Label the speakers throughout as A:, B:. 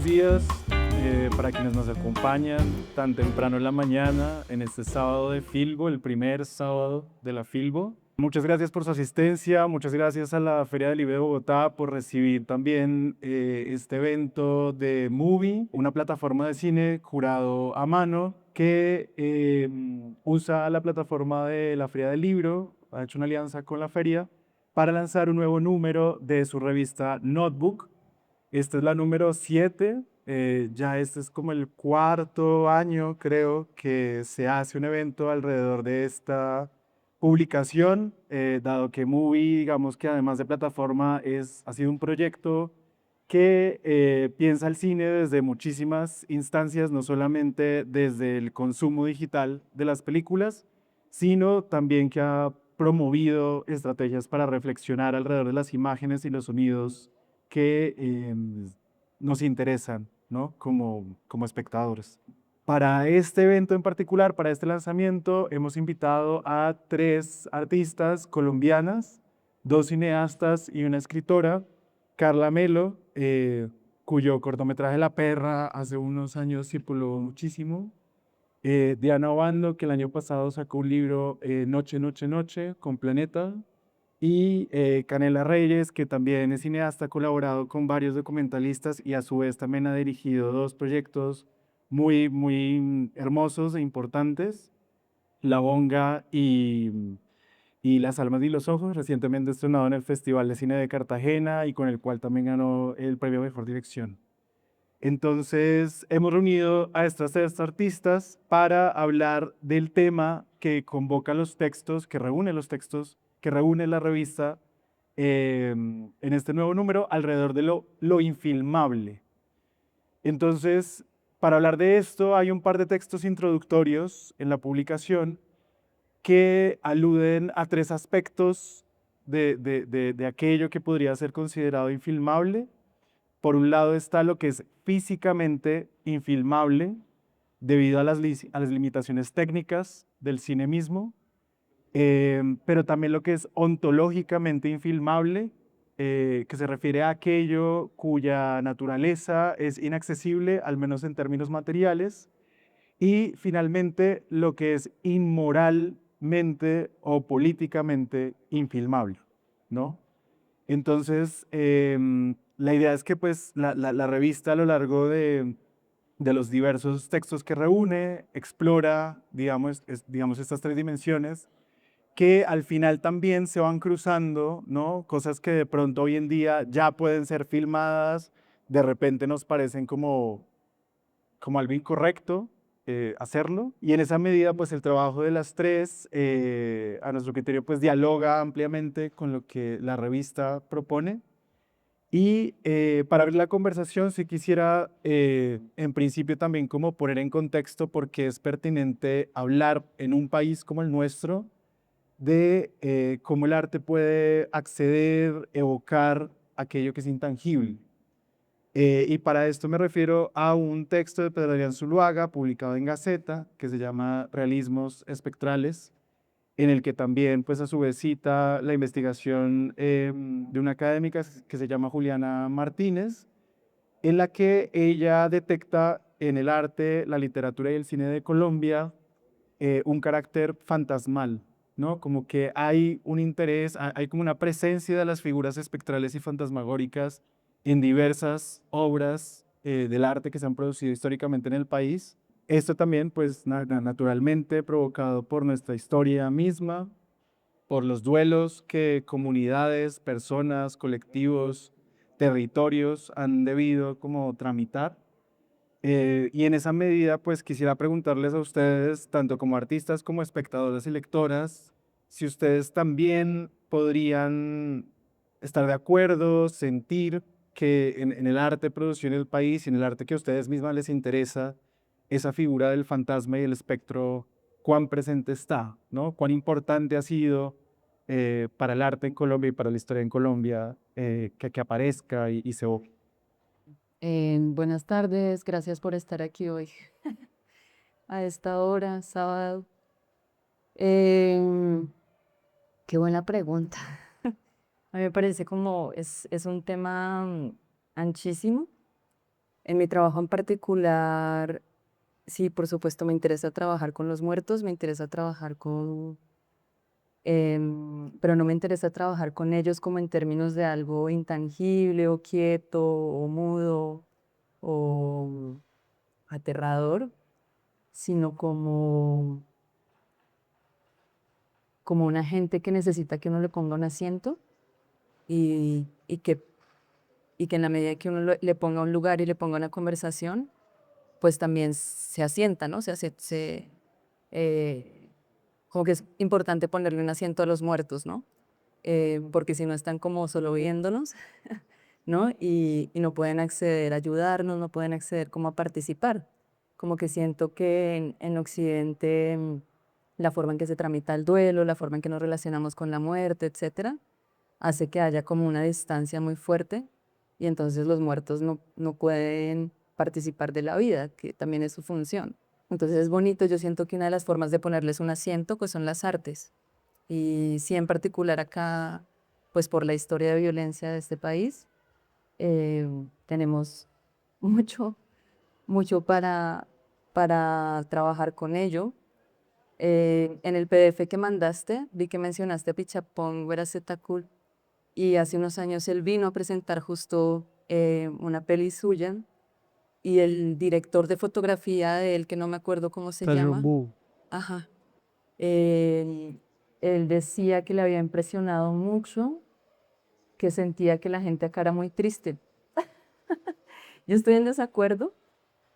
A: días para quienes nos acompañan tan temprano en la mañana en este sábado de Filbo, el primer sábado de la Filbo. Muchas gracias por su asistencia, muchas gracias a la Feria del Libro de Bogotá por recibir también este evento de Movie, una plataforma de cine jurado a mano que usa la plataforma de la Feria del Libro, ha hecho una alianza con la feria para lanzar un nuevo número de su revista Notebook. Esta es la número 7, ya este es como el cuarto año, creo, que se hace un evento alrededor de esta publicación, dado que Movie, digamos que además de plataforma, ha sido un proyecto que piensa el cine desde muchísimas instancias, no solamente desde el consumo digital de las películas, sino también que ha promovido estrategias para reflexionar alrededor de las imágenes y los sonidos que nos interesan, ¿no? Como espectadores. Para este evento en particular, para este lanzamiento, hemos invitado a 3 artistas colombianas, 2 cineastas y una escritora, Carla Melo, cuyo cortometraje La Perra hace unos años circuló muchísimo, Diana Obando, que el año pasado sacó un libro, Noche, Noche, Noche, con Planeta, y Canela Reyes, que también es cineasta, ha colaborado con varios documentalistas y a su vez también ha dirigido 2 proyectos muy hermosos e importantes, La Bonga y Las Almas y los Ojos, recientemente estrenado en el Festival de Cine de Cartagena y con el cual también ganó el premio Mejor Dirección. Entonces, hemos reunido a estas 3 artistas para hablar del tema que convoca los textos, que reúne los textos, que reúne la revista en este nuevo número alrededor de lo infilmable. Entonces, para hablar de esto, hay un par de textos introductorios en la publicación que aluden a 3 aspectos de aquello que podría ser considerado infilmable. Por un lado está lo que es físicamente infilmable debido a las limitaciones técnicas del cine mismo, pero también lo que es ontológicamente infilmable, que se refiere a aquello cuya naturaleza es inaccesible, al menos en términos materiales, y finalmente lo que es inmoralmente o políticamente infilmable, ¿no? Entonces, la idea es que pues la revista a lo largo de los diversos textos que reúne, explora, digamos, estas 3 dimensiones, que al final también se van cruzando, ¿no? Cosas que de pronto hoy en día ya pueden ser filmadas, de repente nos parecen como algo incorrecto hacerlo. Y en esa medida, pues el trabajo de las 3, a nuestro criterio, pues dialoga ampliamente con lo que la revista propone. Y para abrir la conversación, sí quisiera, en principio, también como poner en contexto por qué es pertinente hablar en un país como el nuestro de cómo el arte puede acceder, evocar aquello que es intangible. Y para esto me refiero a un texto de Pedro Adrián Zuluaga, publicado en Gaceta, que se llama Realismos Espectrales, en el que también, pues a su vez, cita la investigación de una académica que se llama Juliana Martínez, en la que ella detecta en el arte, la literatura y el cine de Colombia un carácter fantasmal, ¿no? Como que hay un interés, hay como una presencia de las figuras espectrales y fantasmagóricas en diversas obras del arte que se han producido históricamente en el país. Esto también, pues, naturalmente provocado por nuestra historia misma, por los duelos que comunidades, personas, colectivos, territorios han debido como tramitar. Y en esa medida, pues quisiera preguntarles a ustedes, tanto como artistas como espectadoras y lectoras, si ustedes también podrían estar de acuerdo, sentir que en el arte producido en el país y en el arte que a ustedes mismas les interesa, esa figura del fantasma y el espectro, cuán presente está, ¿no? Cuán importante ha sido para el arte en Colombia y para la historia en Colombia que aparezca y se evoque.
B: Buenas tardes, gracias por estar aquí hoy a esta hora, sábado. Em, Qué buena pregunta. A mí me parece como es un tema anchísimo. En mi trabajo en particular, sí, por supuesto, me interesa trabajar con los muertos, me interesa trabajar con, pero no me interesa trabajar con ellos como en términos de algo intangible o quieto o mudo o aterrador, sino como una gente que necesita que uno le ponga un asiento y que en la medida que uno le ponga un lugar y le ponga una conversación, pues también se asienta, ¿no? Eh, como que es importante ponerle un asiento a los muertos, ¿no? Porque si no están como solo viéndonos, ¿no? Y no pueden acceder a ayudarnos, no pueden acceder como a participar. Como que siento que en Occidente la forma en que se tramita el duelo, la forma en que nos relacionamos con la muerte, etcétera, hace que haya como una distancia muy fuerte y entonces los muertos no pueden participar de la vida, que también es su función. Entonces es bonito, yo siento que una de las formas de ponerles un asiento pues son las artes. Y sí, en particular acá, pues por la historia de violencia de este país, tenemos mucho, mucho para trabajar con ello. En el PDF que mandaste, vi que mencionaste a Pichapong Weracetakul y hace unos años él vino a presentar justo una peli suya y el director de fotografía de él, que no me acuerdo cómo se llama,
A: Tajumbu.
B: ajá, él, él decía que le había impresionado mucho, que sentía que la gente acá era muy triste. Yo estoy en desacuerdo,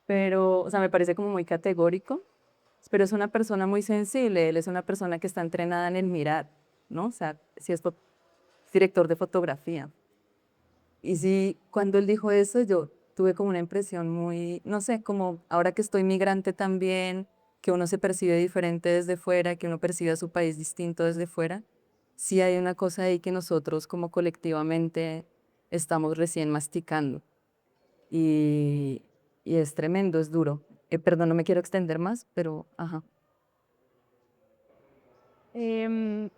B: pero, o sea, me parece como muy categórico, pero es una persona muy sensible, él es una persona que está entrenada en el mirar, ¿no? O sea, si es director de fotografía. Y sí, cuando él dijo eso, yo tuve como una impresión muy, no sé, como ahora que estoy migrante también, que uno se percibe diferente desde fuera, que uno percibe a su país distinto desde fuera, sí hay una cosa ahí que nosotros como colectivamente estamos recién masticando. Y, y es tremendo, es duro. Perdón, no me quiero extender más, pero ajá.
C: Em,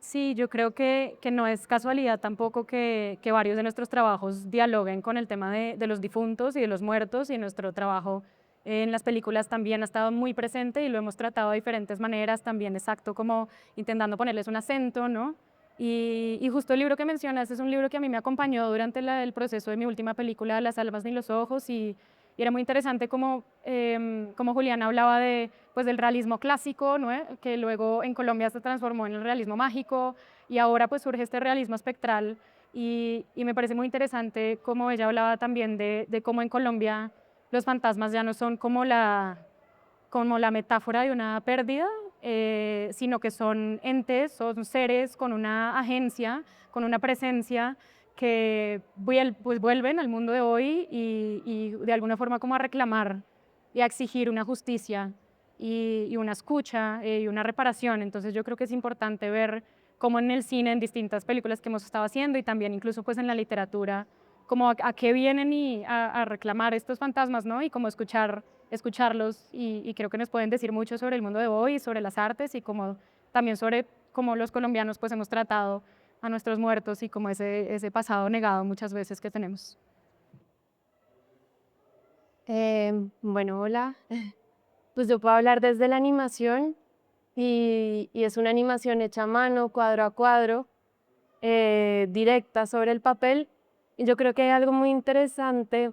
C: sí, yo creo que no es casualidad tampoco que varios de nuestros trabajos dialoguen con el tema de los difuntos y de los muertos y nuestro trabajo en las películas también ha estado muy presente y lo hemos tratado de diferentes maneras, también exacto como intentando ponerles un acento, ¿no? Y justo el libro que mencionas es un libro que a mí me acompañó durante el proceso de mi última película, Las almas ni los ojos, y era muy interesante como Julián hablaba pues, del realismo clásico, ¿no? Que luego en Colombia se transformó en el realismo mágico y ahora pues surge este realismo espectral y me parece muy interesante como ella hablaba también de cómo en Colombia los fantasmas ya no son como la metáfora de una pérdida, sino que son entes, son seres con una agencia, con una presencia que pues vuelven al mundo de hoy y de alguna forma como a reclamar y a exigir una justicia y una escucha y una reparación. Entonces yo creo que es importante ver cómo en el cine, en distintas películas que hemos estado haciendo y también incluso pues en la literatura, como a qué vienen y a reclamar estos fantasmas, ¿no? Y como escucharlos y creo que nos pueden decir mucho sobre el mundo de hoy, sobre las artes y como también sobre cómo los colombianos pues hemos tratado a nuestros muertos y como ese pasado negado muchas veces que tenemos.
D: Bueno, hola. Pues yo puedo hablar desde la animación y es una animación hecha a mano, cuadro a cuadro, directa sobre el papel. Y yo creo que hay algo muy interesante,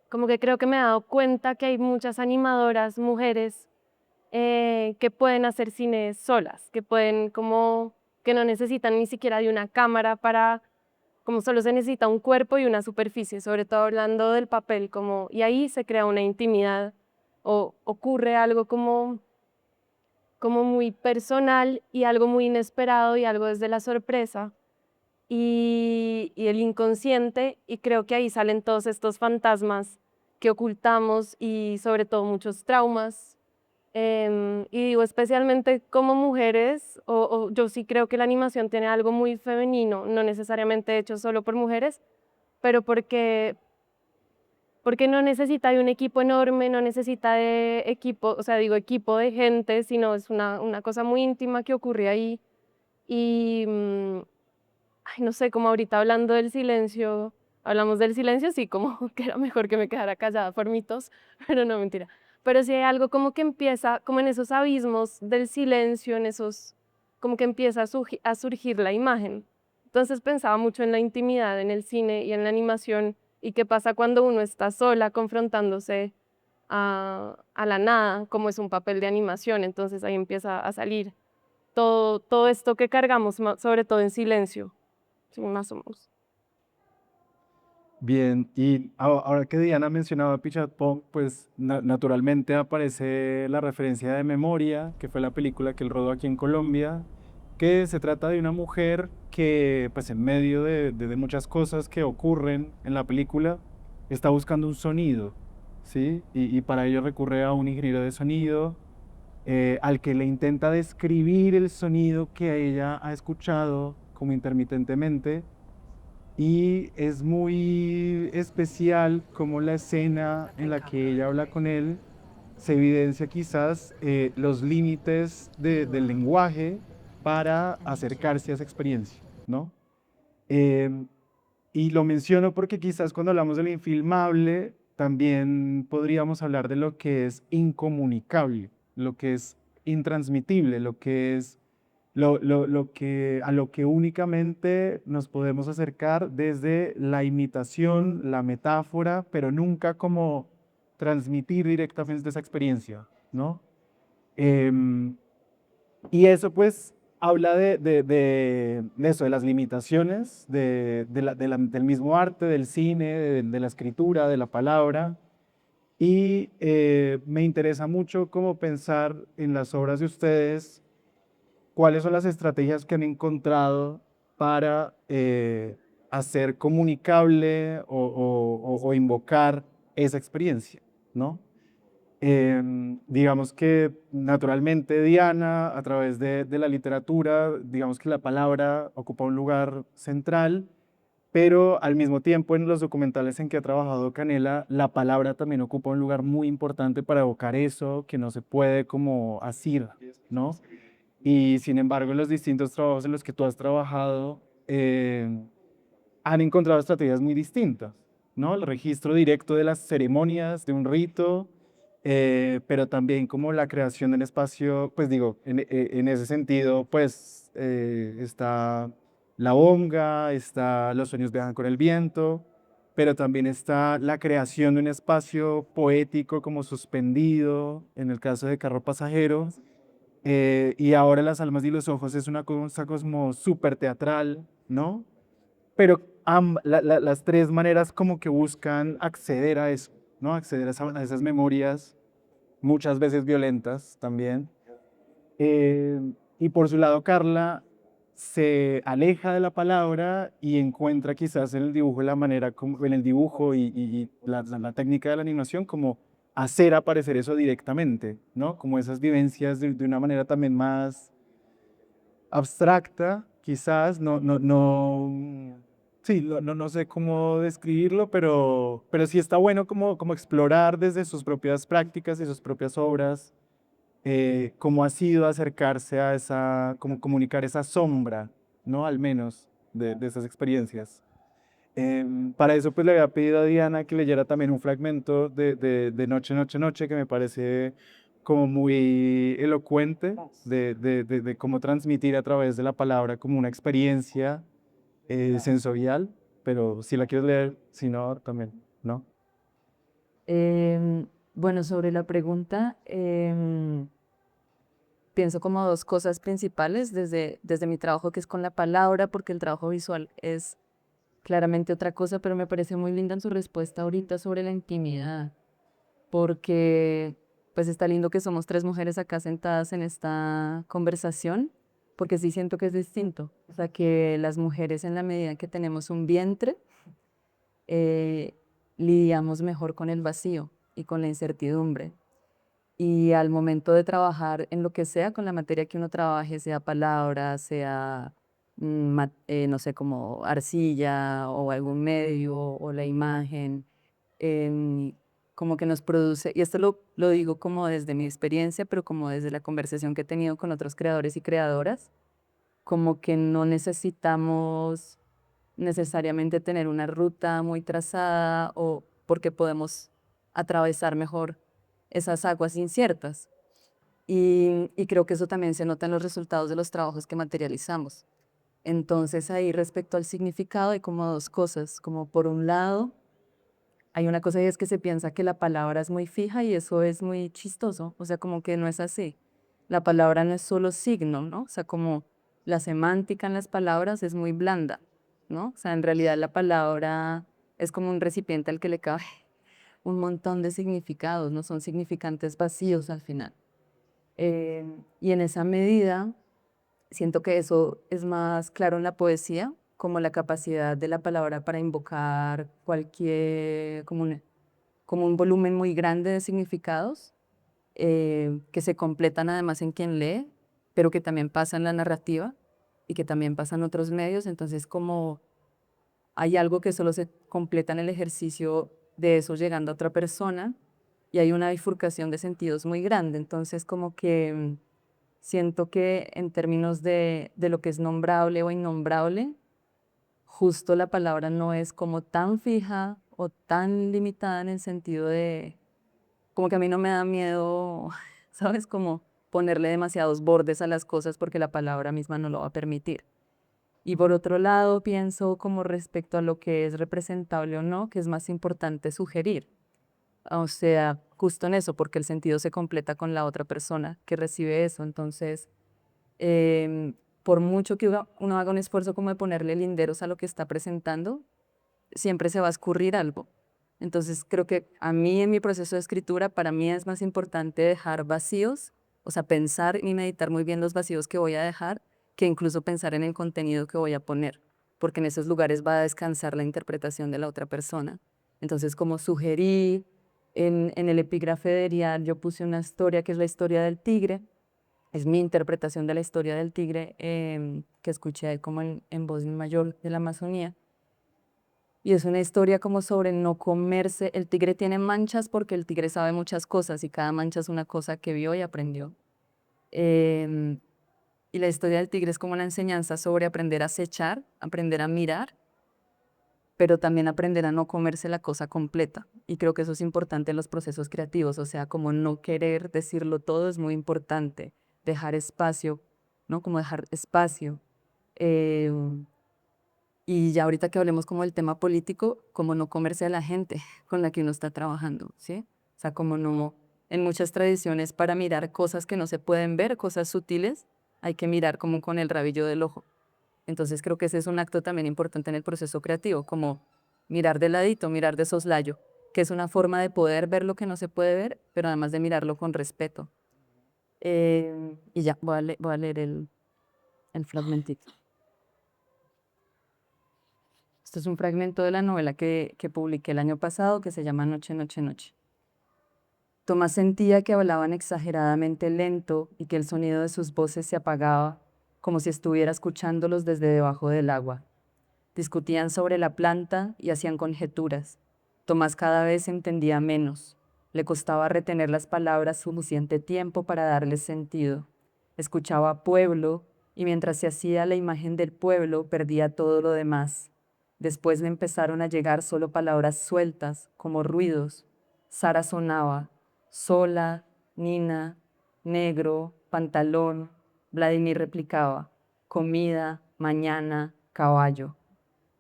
D: como que creo que me he dado cuenta que hay muchas animadoras, mujeres, que pueden hacer cine solas, que pueden como, que no necesitan ni siquiera de una cámara para, como solo se necesita un cuerpo y una superficie, sobre todo hablando del papel, como, y ahí se crea una intimidad o ocurre algo como muy personal y algo muy inesperado y algo desde la sorpresa y el inconsciente, y creo que ahí salen todos estos fantasmas que ocultamos y sobre todo muchos traumas. Y digo, especialmente como mujeres, o yo sí creo que la animación tiene algo muy femenino, no necesariamente hecho solo por mujeres, pero porque no necesita de un equipo enorme, no necesita de equipo, o sea, digo equipo de gente, sino es una cosa muy íntima que ocurre ahí. Y, ay, no sé, como ahorita hablando del silencio, hablamos del silencio, sí, como que era mejor que me quedara callada por mitos, pero no, mentira. Pero sí hay algo como que empieza, como en esos abismos del silencio, en esos, como que empieza a surgir la imagen. Entonces pensaba mucho en la intimidad, en el cine y en la animación, y qué pasa cuando uno está sola confrontándose a la nada, como es un papel de animación. Entonces ahí empieza a salir todo esto que cargamos, sobre todo en silencio, sí, más o menos.
A: Bien, y ahora que Diana mencionaba Pichatpong, pues naturalmente aparece la referencia de Memoria, que fue la película que él rodó aquí en Colombia, que se trata de una mujer que, pues en medio de muchas cosas que ocurren en la película, está buscando un sonido, ¿sí? Y para ello recurre a un ingeniero de sonido, al que le intenta describir el sonido que ella ha escuchado como intermitentemente. Y es muy especial como la escena en la que ella habla con él se evidencia quizás los límites del lenguaje para acercarse a esa experiencia, ¿no? Em, y lo menciono porque quizás cuando hablamos de lo infilmable, también podríamos hablar de lo que es incomunicable, lo que es intransmitible, lo que es a lo que únicamente nos podemos acercar desde la imitación, la metáfora, pero nunca como transmitir directamente esa experiencia, ¿no? Em, y eso pues habla de eso, de las limitaciones del mismo arte, del cine, de la escritura, de la palabra. Y me interesa mucho como pensar en las obras de ustedes, cuáles son las estrategias que han encontrado para hacer comunicable o invocar esa experiencia, ¿no? Digamos que naturalmente Diana, a través de la literatura, digamos que la palabra ocupa un lugar central, pero al mismo tiempo en los documentales en que ha trabajado Canela, la palabra también ocupa un lugar muy importante para evocar eso que no se puede como asir, ¿no? Y sin embargo, en los distintos trabajos en los que tú has trabajado, han encontrado estrategias muy distintas, ¿no? El registro directo de las ceremonias, de un rito, pero también como la creación del espacio, pues digo, en ese sentido, pues está la bonga, está Los sueños viajan con el viento, pero también está la creación de un espacio poético como suspendido, en el caso de Carro Pasajero, y ahora Las almas y los ojos es una cosa como súper teatral, ¿no? Pero las tres maneras como que buscan acceder a eso, ¿no? Acceder a esas memorias, muchas veces violentas también. Y por su lado, Carla se aleja de la palabra y encuentra quizás en el dibujo la manera, como, en el dibujo y la técnica de la animación, como hacer aparecer eso directamente, ¿no? Como esas vivencias de una manera también más abstracta, quizás, sí, no sé cómo describirlo, pero sí está bueno como explorar desde sus propias prácticas y sus propias obras, cómo ha sido acercarse a esa, como comunicar esa sombra, ¿no? Al menos de esas experiencias. Para eso pues le había pedido a Diana que leyera también un fragmento de Noche, Noche, Noche, que me parece como muy elocuente de cómo transmitir a través de la palabra como una experiencia sensorial, pero si la quieres leer, si no, también, ¿no?
B: Bueno, sobre la pregunta, pienso como dos cosas principales desde mi trabajo, que es con la palabra, porque el trabajo visual es claramente otra cosa, pero me parece muy linda en su respuesta ahorita sobre la intimidad, porque pues está lindo que somos tres mujeres acá sentadas en esta conversación, porque sí siento que es distinto, o sea, que las mujeres en la medida que tenemos un vientre, eh, lidiamos mejor con el vacío y con la incertidumbre. Y al momento de trabajar en lo que sea, con la materia que uno trabaje, sea palabra, sea, no sé, como arcilla o algún medio o la imagen, em, como que nos produce, y esto lo digo como desde mi experiencia, pero como desde la conversación que he tenido con otros creadores y creadoras, como que no necesitamos necesariamente tener una ruta muy trazada o porque podemos atravesar mejor esas aguas inciertas. Y creo que eso también se nota en los resultados de los trabajos que materializamos. Entonces ahí respecto al significado hay como dos cosas, como por un lado hay una cosa y es que se piensa que la palabra es muy fija y eso es muy chistoso, o sea, como que no es así. La palabra no es solo signo, ¿no? O sea, como la semántica en las palabras es muy blanda, ¿no? O sea, en realidad la palabra es como un recipiente al que le cabe un montón de significados, no son significantes vacíos al final. Y en esa medida siento que eso es más claro en la poesía, como la capacidad de la palabra para invocar cualquier, como un volumen muy grande de significados que se completan además en quien lee, pero que también pasa en la narrativa y que también pasa en otros medios. Entonces, como hay algo que solo se completa en el ejercicio de eso llegando a otra persona y hay una bifurcación de sentidos muy grande. Entonces, como que siento que en términos de lo que es nombrable o innombrable, justo la palabra no es como tan fija o tan limitada en el sentido de, como que a mí no me da miedo, ¿sabes? Como ponerle demasiados bordes a las cosas porque la palabra misma no lo va a permitir. Y por otro lado, pienso como respecto a lo que es representable o no, que es más importante sugerir. O sea, justo en eso, porque el sentido se completa con la otra persona que recibe eso. Entonces, por mucho que uno haga un esfuerzo como de ponerle linderos a lo que está presentando, siempre se va a escurrir algo. Entonces, creo que a mí en mi proceso de escritura, para mí es más importante dejar vacíos, o sea, pensar y meditar muy bien los vacíos que voy a dejar, que incluso pensar en el contenido que voy a poner, porque en esos lugares va a descansar la interpretación de la otra persona. Entonces, como sugerí en el epígrafe de Erial, yo puse una historia que es la historia del tigre, es mi interpretación de la historia del tigre que escuché ahí como en voz mayor de la Amazonía. Y es una historia como sobre no comerse. El tigre tiene manchas porque el tigre sabe muchas cosas y cada mancha es una cosa que vio y aprendió. Em, y la historia del tigre es como una enseñanza sobre aprender a acechar, aprender a mirar, pero también aprender a no comerse la cosa completa. Y creo que eso es importante en los procesos creativos, o sea, como no querer decirlo todo es muy importante, dejar espacio, ¿no? Como dejar espacio. Y ya ahorita que hablemos como del tema político, como no comerse a la gente con la que uno está trabajando, ¿sí? O sea, como no, en muchas tradiciones para mirar cosas que no se pueden ver, cosas sutiles, hay que mirar como con el rabillo del ojo. Entonces creo que ese es un acto también importante en el proceso creativo, como mirar de ladito, mirar de soslayo, que es una forma de poder ver lo que no se puede ver, pero además de mirarlo con respeto. Y ya, voy a leer el fragmentito. Esto es un fragmento de la novela que publiqué el año pasado que se llama Noche, Noche, Noche. Tomás sentía que hablaban exageradamente lento y que el sonido de sus voces se apagaba, como si estuviera escuchándolos desde debajo del agua. Discutían sobre la planta y hacían conjeturas. Tomás cada vez entendía menos. Le costaba retener las palabras suficiente tiempo para darles sentido. Escuchaba pueblo y mientras se hacía la imagen del pueblo perdía todo lo demás. Después le empezaron a llegar solo palabras sueltas, como ruidos. Sara sonaba, sola, Nina, negro, pantalón. Vladimir replicaba, comida, mañana, caballo.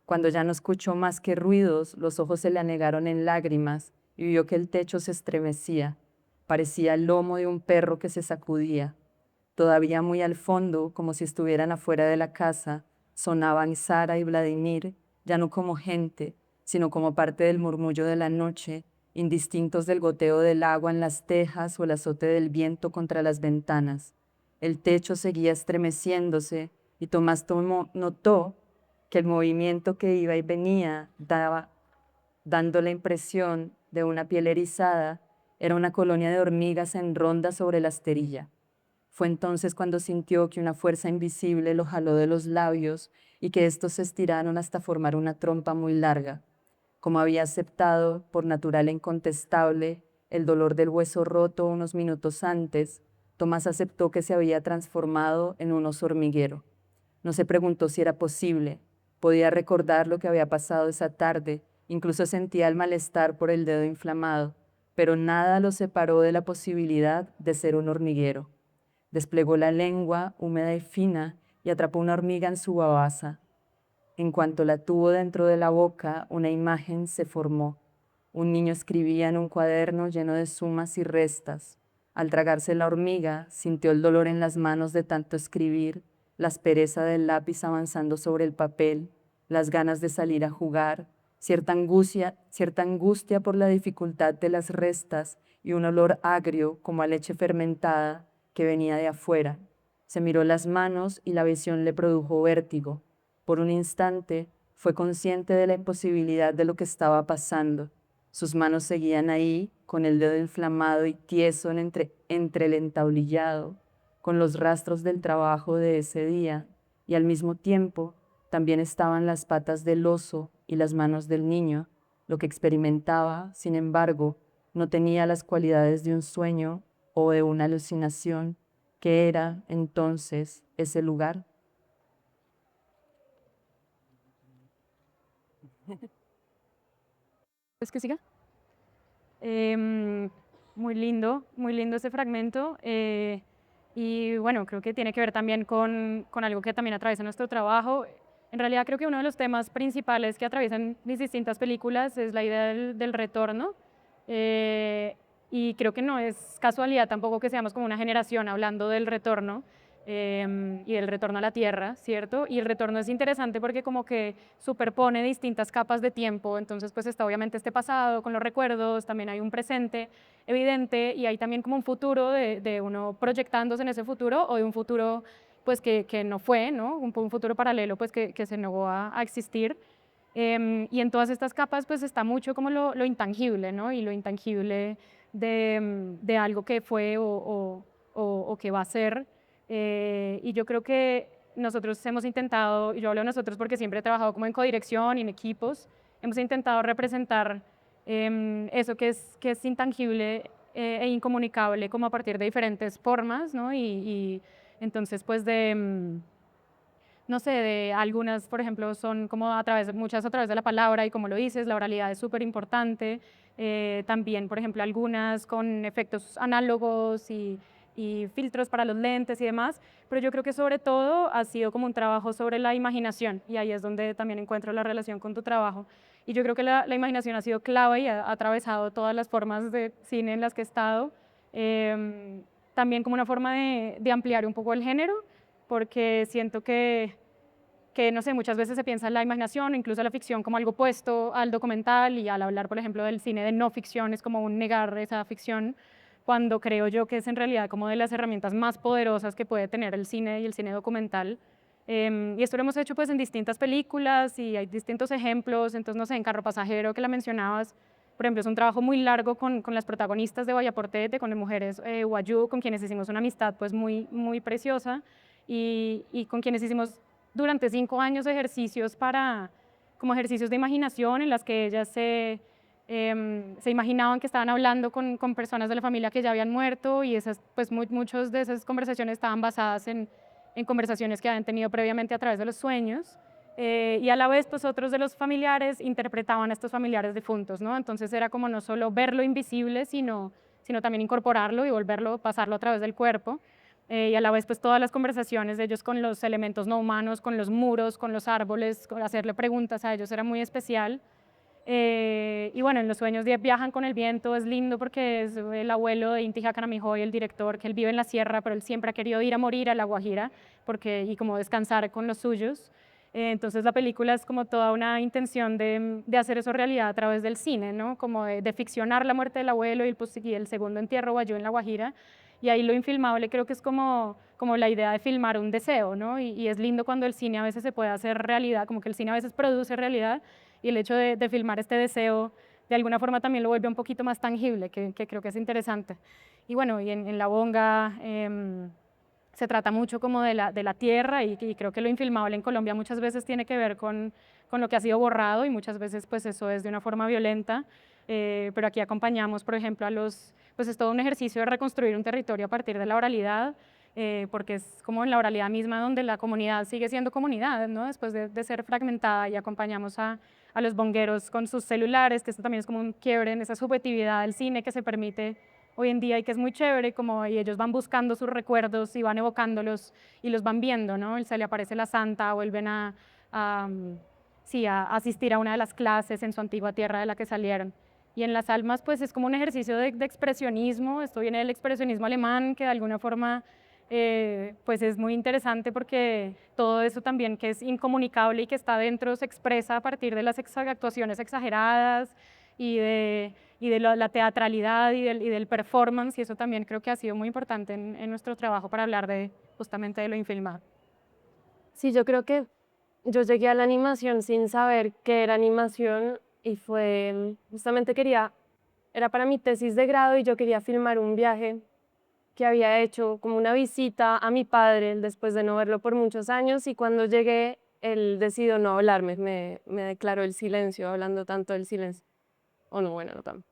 B: Cuando ya no escuchó más que ruidos, los ojos se le anegaron en lágrimas y vio que el techo se estremecía. Parecía el lomo de un perro que se sacudía. Todavía muy al fondo, como si estuvieran afuera de la casa, sonaban Sara y Vladimir, ya no como gente, sino como parte del murmullo de la noche, indistintos del goteo del agua en las tejas o el azote del viento contra las ventanas. El techo seguía estremeciéndose y Tomás notó que el movimiento que iba y venía dando la impresión de una piel erizada, era una colonia de hormigas en ronda sobre la esterilla. Fue entonces cuando sintió que una fuerza invisible lo jaló de los labios y que estos se estiraron hasta formar una trompa muy larga. Como había aceptado, por natural e incontestable, el dolor del hueso roto unos minutos antes, Tomás aceptó que se había transformado en un oso hormiguero. No se preguntó si era posible, Podía recordar lo que había pasado esa tarde, incluso sentía el malestar por el dedo inflamado, pero nada lo separó de la posibilidad de ser un hormiguero. Desplegó la lengua húmeda y fina y atrapó una hormiga en su babasa. En cuanto la tuvo dentro de la boca, una imagen se formó. Un niño escribía en un cuaderno lleno de sumas y restas. Al tragarse la hormiga, sintió el dolor en las manos de tanto escribir, la aspereza del lápiz avanzando sobre el papel, las ganas de salir a jugar, cierta angustia por la dificultad de las restas y un olor agrio como a leche fermentada que venía de afuera. Se miró las manos y la visión le produjo vértigo. Por un instante fue consciente de la imposibilidad de lo que estaba pasando. Sus manos seguían ahí, con el dedo inflamado y tieso entre el entablillado, con los rastros del trabajo de ese día, y al mismo tiempo también estaban las patas del oso y las manos del niño. Lo que experimentaba, sin embargo, no tenía las cualidades de un sueño o de una alucinación, que era entonces ese lugar.
C: ¿Es que siga? Muy lindo ese fragmento. Y bueno, creo que tiene que ver también con algo que también atraviesa nuestro trabajo. En realidad creo que uno de los temas principales que atraviesan mis distintas películas es la idea del retorno. Y creo que no es casualidad tampoco que seamos como una generación hablando del retorno y del retorno a la tierra, ¿cierto? Y el retorno es interesante porque como que superpone distintas capas de tiempo, entonces pues está obviamente este pasado con los recuerdos, también hay un presente evidente y hay también como un futuro de uno proyectándose en ese futuro o de un futuro pues que no fue, ¿no? Un futuro paralelo pues que se negó a existir. Y en todas estas capas pues está mucho como lo intangible, ¿no? Y lo intangible de algo que fue o que va a ser. Y yo creo que nosotros hemos intentado, y yo hablo de nosotros porque siempre he trabajado como en codirección y en equipos, hemos intentado representar eso que es intangible e incomunicable como a partir de diferentes formas, ¿no? Y entonces pues no sé, de algunas, por ejemplo, son como muchas a través de la palabra y como lo dices, la oralidad es súper importante. También, por ejemplo, algunas con efectos análogos y filtros para los lentes y demás, pero yo creo que sobre todo ha sido como un trabajo sobre la imaginación y ahí es donde también encuentro la relación con tu trabajo. Y yo creo que la imaginación ha sido clave y ha atravesado todas las formas de cine en las que he estado. También como una forma de ampliar un poco el género, porque siento que, no sé, muchas veces se piensa en la imaginación, incluso la ficción, como algo opuesto al documental, y al hablar, por ejemplo, del cine de no ficción, es como un negar esa ficción, cuando creo yo que es en realidad como de las herramientas más poderosas que puede tener el cine y el cine documental. Y esto lo hemos hecho pues en distintas películas y hay distintos ejemplos, entonces, no sé, en Carro Pasajero, que la mencionabas, por ejemplo, es un trabajo muy largo con las protagonistas de Vallaportete, con las mujeres Wayuu, con quienes hicimos una amistad pues muy preciosa y con quienes hicimos durante 5 años ejercicios como ejercicios de imaginación en las que ellas se imaginaban que estaban hablando con personas de la familia que ya habían muerto y pues muchas de esas conversaciones estaban basadas en conversaciones que habían tenido previamente a través de los sueños. Y a la vez, pues otros de los familiares interpretaban a estos familiares difuntos, ¿no? Entonces era como no solo ver lo invisible, sino también incorporarlo y volverlo, pasarlo a través del cuerpo. Y a la vez, pues todas las conversaciones de ellos con los elementos no humanos, con los muros, con los árboles, hacerle preguntas a ellos era muy especial. Y bueno, en los sueños viajan con el viento, es lindo porque es el abuelo de Inti Jacanamijoy, el director, que él vive en la sierra, pero él siempre ha querido ir a morir a La Guajira y como descansar con los suyos. Entonces la película es como toda una intención de hacer eso realidad a través del cine, ¿no? Como de ficcionar la muerte del abuelo y el segundo entierro Wayuu en La Guajira. Y ahí lo infilmable creo que es como la idea de filmar un deseo, ¿no? Y es lindo cuando el cine a veces se puede hacer realidad, como que el cine a veces produce realidad y el hecho de filmar este deseo de alguna forma también lo vuelve un poquito más tangible, que creo que es interesante. Y bueno, y en La Bonga se trata mucho como de la tierra y creo que lo infilmable en Colombia muchas veces tiene que ver con lo que ha sido borrado y muchas veces pues eso es de una forma violenta, pero aquí acompañamos, por ejemplo, pues es todo un ejercicio de reconstruir un territorio a partir de la oralidad porque es como en la oralidad misma donde la comunidad sigue siendo comunidad, ¿no? Después de ser fragmentada, y acompañamos a los bongueros con sus celulares, que esto también es como un quiebre en esa subjetividad del cine que se permite hoy en día y que es muy chévere, como y ellos van buscando sus recuerdos y van evocándolos y los van viendo, ¿no? Se le aparece la santa, vuelven a, sí, a asistir a una de las clases en su antigua tierra de la que salieron. Y en Las Almas, pues es como un ejercicio de expresionismo. Esto viene del expresionismo alemán, que de alguna forma pues es muy interesante porque todo eso también que es incomunicable y que está dentro se expresa a partir de las actuaciones exageradas y de la teatralidad y del performance, y eso también creo que ha sido muy importante en nuestro trabajo para hablar de justamente de lo infilmado.
D: Sí, yo creo que yo llegué a la animación sin saber qué era animación y fue, justamente era para mi tesis de grado y yo quería filmar un viaje que había hecho como una visita a mi padre después de no verlo por muchos años, y cuando llegué él decidió no hablarme, me declaró el silencio, hablando tanto del silencio. O no, bueno, no tanto.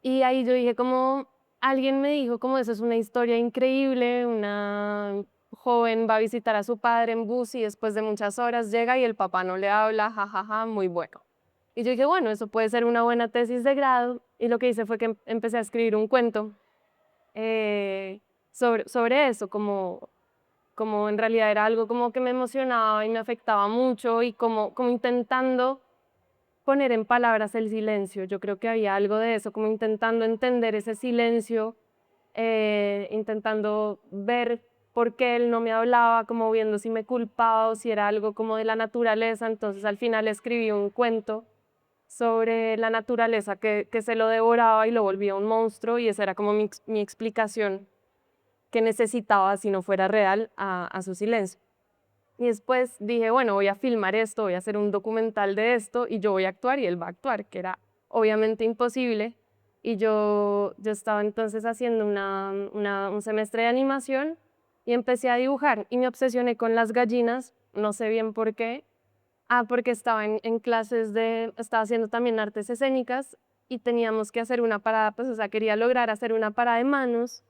D: Y ahí yo dije como, alguien me dijo como eso es una historia increíble, una joven va a visitar a su padre en bus y después de muchas horas llega y el papá no le habla, jajaja, muy bueno. Y yo dije, bueno, eso puede ser una buena tesis de grado, y lo que hice fue que empecé a escribir un cuento sobre eso, como en realidad era algo como que me emocionaba y me afectaba mucho, y como intentando poner en palabras el silencio. Yo creo que había algo de eso, como intentando entender ese silencio, intentando ver por qué él no me hablaba, como viendo si me culpaba o si era algo como de la naturaleza. Entonces al final escribí un cuento sobre la naturaleza que se lo devoraba y lo volvía un monstruo, y esa era como mi explicación que necesitaba, si no fuera real, a su silencio. Y después dije, bueno, voy a filmar esto, voy a hacer un documental de esto y yo voy a actuar y él va a actuar, que era obviamente imposible. Y yo estaba entonces haciendo un semestre de animación y empecé a dibujar y me obsesioné con las gallinas, no sé bien por qué. Porque estaba en clases estaba haciendo también artes escénicas y teníamos que hacer una parada, pues o sea, quería lograr hacer una parada de manos,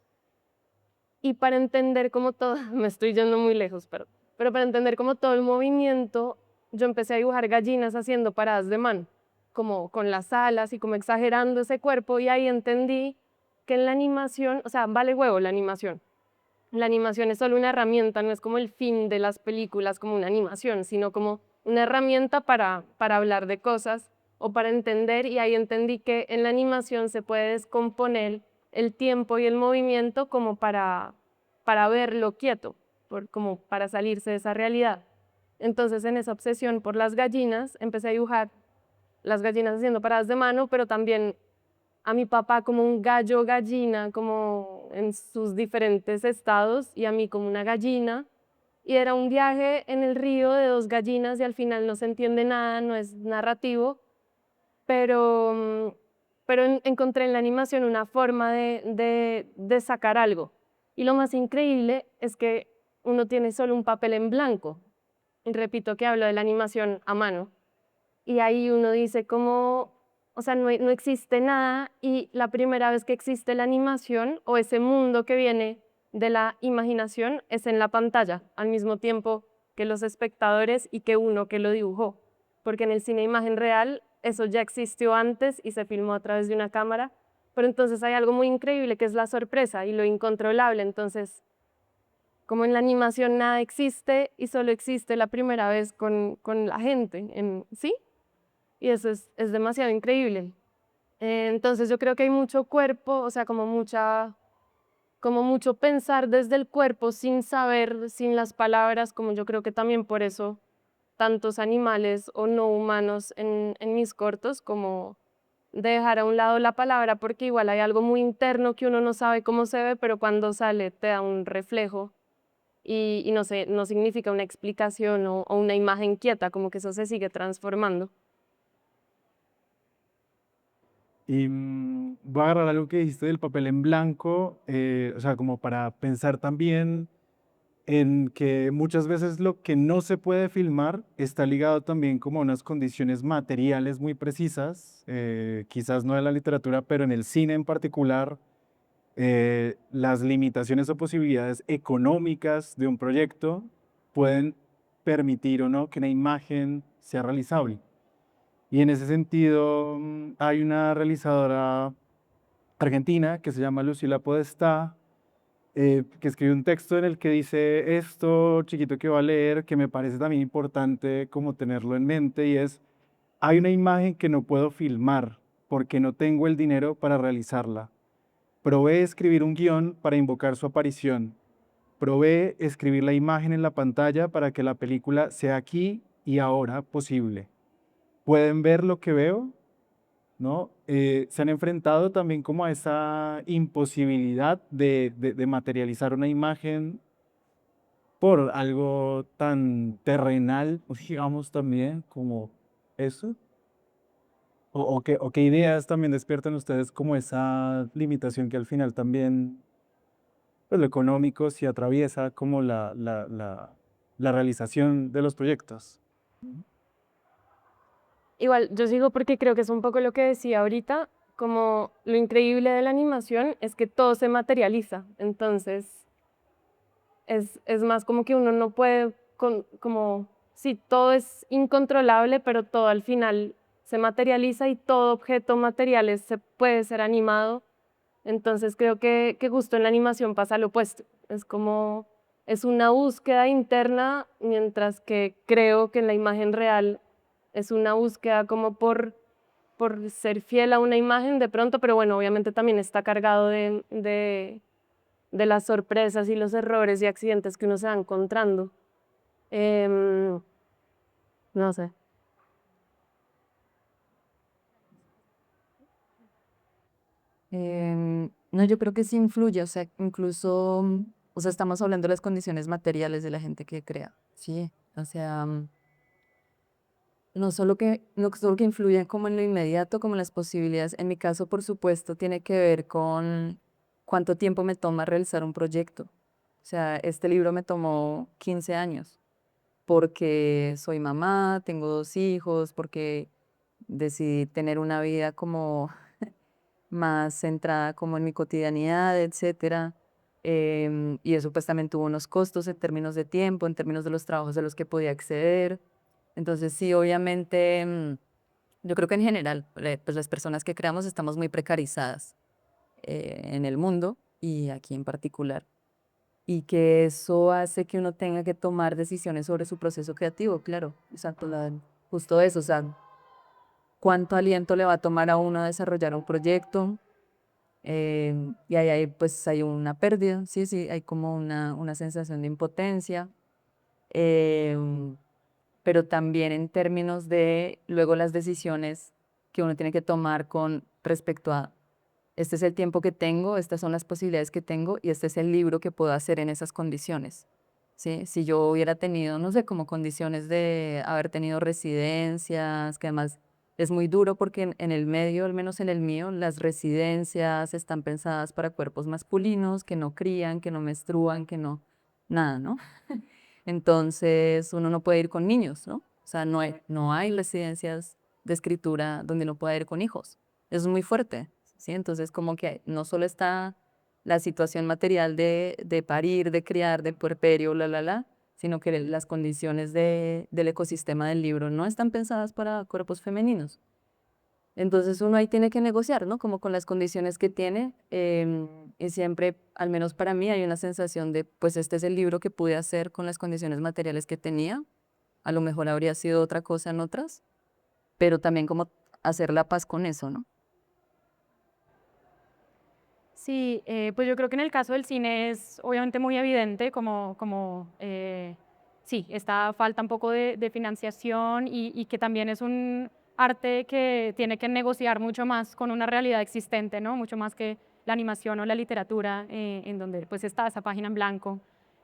D: y para entender cómo todo, me estoy yendo muy lejos, pero para entender cómo todo el movimiento, yo empecé a dibujar gallinas haciendo paradas de mano, como con las alas y como exagerando ese cuerpo, y ahí entendí que en la animación, o sea, vale huevo la animación. La animación es solo una herramienta, no es como el fin de las películas como una animación, sino como una herramienta para hablar de cosas o para entender, y ahí entendí que en la animación se puede descomponer el tiempo y el movimiento como para verlo quieto, como para salirse de esa realidad. Entonces en esa obsesión por las gallinas empecé a dibujar las gallinas haciendo paradas de mano, pero también a mi papá como un gallo gallina, como en sus diferentes estados, y a mí como una gallina. Y era un viaje en el río de dos gallinas y al final no se entiende nada, no es narrativo, pero encontré en la animación una forma de sacar algo. Y lo más increíble es que uno tiene solo un papel en blanco. Y repito que hablo de la animación a mano. Y ahí uno dice como, o sea, no existe nada, y la primera vez que existe la animación o ese mundo que viene de la imaginación es en la pantalla, al mismo tiempo que los espectadores y que uno que lo dibujó, porque en el cine imagen real eso ya existió antes y se filmó a través de una cámara, pero entonces hay algo muy increíble que es la sorpresa y lo incontrolable. Entonces, como en la animación nada existe y solo existe la primera vez con la gente, ¿sí? Y eso es demasiado increíble. Entonces yo creo que hay mucho cuerpo, o sea, como mucho pensar desde el cuerpo sin saber, sin las palabras, como yo creo que también por eso tantos animales o no humanos en mis cortos, como de dejar a un lado la palabra, porque igual hay algo muy interno que uno no sabe cómo se ve, pero cuando sale te da un reflejo, y no sé, no significa una explicación o una imagen quieta, como que eso se sigue transformando.
A: Y voy a agarrar algo que dijiste del papel en blanco, o sea, como para pensar también en que muchas veces lo que no se puede filmar está ligado también como a unas condiciones materiales muy precisas, quizás no de la literatura, pero en el cine en particular, las limitaciones o posibilidades económicas de un proyecto pueden permitir o no que una imagen sea realizable. Y en ese sentido, hay una realizadora argentina que se llama Lucila Podestá, que escribe un texto en el que dice esto chiquito que va a leer, que me parece también importante como tenerlo en mente, y es, hay una imagen que no puedo filmar porque no tengo el dinero para realizarla. Probé escribir un guión para invocar su aparición. Probé escribir la imagen en la pantalla para que la película sea aquí y ahora posible. ¿Pueden ver lo que veo? ¿No? Se han enfrentado también como a esa imposibilidad de materializar una imagen por algo tan terrenal, pues, digamos también como eso. O qué ideas también despiertan ustedes como esa limitación que al final también, pues lo económico sí atraviesa como la realización de los proyectos.
D: Igual, yo sigo porque creo que es un poco lo que decía ahorita, como lo increíble de la animación es que todo se materializa, entonces es más como que uno no puede, como, sí, todo es incontrolable, pero todo al final se materializa y todo objeto material se puede ser animado, entonces creo que justo en la animación pasa lo opuesto, es como, es una búsqueda interna, mientras que creo que en la imagen real es una búsqueda como por ser fiel a una imagen de pronto, pero bueno, obviamente también está cargado de las sorpresas y los errores y accidentes que uno se va encontrando. Em, no sé.
B: No, yo creo que sí influye, o sea, incluso, o sea, estamos hablando de las condiciones materiales de la gente que crea, sí, o sea, no solo que influye como en lo inmediato, como en las posibilidades. En mi caso, por supuesto, tiene que ver con cuánto tiempo me toma realizar un proyecto. O sea, este libro me tomó 15 años porque soy mamá, tengo 2 hijos, porque decidí tener una vida como más centrada como en mi cotidianidad, etcétera. Y eso pues también tuvo unos costos en términos de tiempo, en términos de los trabajos a los que podía acceder. Entonces sí, obviamente, yo creo que en general, pues las personas que creamos estamos muy precarizadas en el mundo y aquí en particular. Y que eso hace que uno tenga que tomar decisiones sobre su proceso creativo, claro. Exacto, justo eso, o sea, cuánto aliento le va a tomar a uno a desarrollar un proyecto. Y ahí hay, pues hay una pérdida, sí, sí, hay como una sensación de impotencia. em, pero también en términos de luego las decisiones que uno tiene que tomar con respecto a este es el tiempo que tengo, estas son las posibilidades que tengo y este es el libro que puedo hacer en esas condiciones. ¿Sí? Si yo hubiera tenido, no sé, como condiciones de haber tenido residencias, que además es muy duro porque en el medio, al menos en el mío, las residencias están pensadas para cuerpos masculinos que no crían, que no menstruan, que no, nada, ¿no? Entonces uno no puede ir con niños, ¿no? O sea, no hay residencias de escritura donde uno pueda ir con hijos. Eso es muy fuerte, ¿sí? Entonces como que no solo está la situación material de parir, de criar, de puerperio, sino que las condiciones del ecosistema del libro no están pensadas para cuerpos femeninos. Entonces uno ahí tiene que negociar, ¿no? Como con las condiciones que tiene. Y siempre, al menos para mí, hay una sensación de, pues este es el libro que pude hacer con las condiciones materiales que tenía. A lo mejor habría sido otra cosa en otras, pero también como hacer la paz con eso, ¿no?
C: Sí, pues yo creo que en el caso del cine es obviamente muy evidente sí, esta falta un poco de financiación y que también es un arte que tiene que negociar mucho más con una realidad existente, ¿no? Mucho más que la animación o la literatura, en donde pues está esa página en blanco.